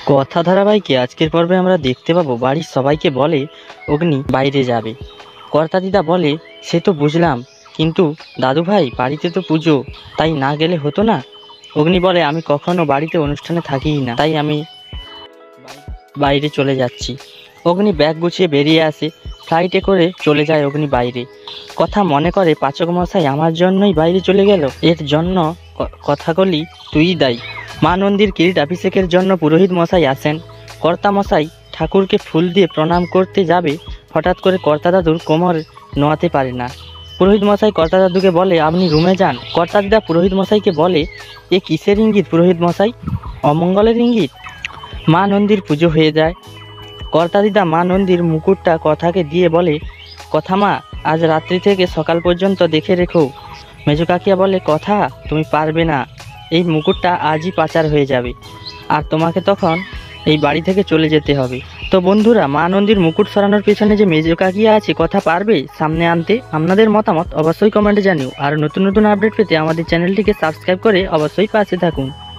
কথা ধারাবাহিকে আজকের পর্বে আমরা দেখতে পাবো বাড়ির সবাইকে বলে অগ্নি বাইরে যাবে। কর্তা দিদা বলে সে তো বুঝলাম, কিন্তু দাদু ভাই বাড়িতে তো পুজো, তাই না গেলে হতো না? অগ্নি বলে আমি কখনো বাড়িতে অনুষ্ঠানে থাকিই না, তাই আমি বাইরে চলে যাচ্ছি। অগ্নি ব্যাগ গুছিয়ে বেরিয়ে আসে। ফ্লাইটে করে চলে যায় অগ্নি বাইরে। কথা মনে করে পাচক মশাই আমার জন্যই বাইরে চলে গেল, এর জন্য কথাগুলি তুই দায়ী। মা নন্দীর কিরিটাভিষেকের জন্য পুরোহিত মশাই আসেন। কর্তা মশাই ঠাকুরকে ফুল দিয়ে প্রণাম করতে যাবে, হঠাৎ করে কর্তা দাদুর কোমর নোয়াতে পারে না। পুরোহিত মশাই কর্তা দাদুকে বলে আপনি রুমে যান। কর্তা দিদা পুরোহিত মশাইকে বলে এ কিসের ইঙ্গিত পুরোহিত মশাই? অমঙ্গলের ইঙ্গিত। মা নন্দীর পুজো হয়ে যায়। কর্তা দিদা মা নন্দীর মুকুটটা কথাকে দিয়ে বলে কথা মা, আজ রাত্রি থেকে সকাল পর্যন্ত দেখে রেখো। মেজো কাকিয়া বলে কথা তুমি পারবে না, এই মুকুটটা আজই পাচার হয়ে যাবে, আর তোমাকে তখন এই বাড়ি থেকে চলে যেতে হবে। তো বন্ধুরা, মা নন্দীর মুকুট সরানোর পেছনে যে মেজো কাকিয়া আছে, কথা পারবে সামনে আনতে? আপনাদের মতামত অবশ্যই কমেন্টে জানিও। আর নতুন নতুন আপডেট পেতে আমাদের চ্যানেলটিকে সাবস্ক্রাইব করে অবশ্যই পাশে থাকুন।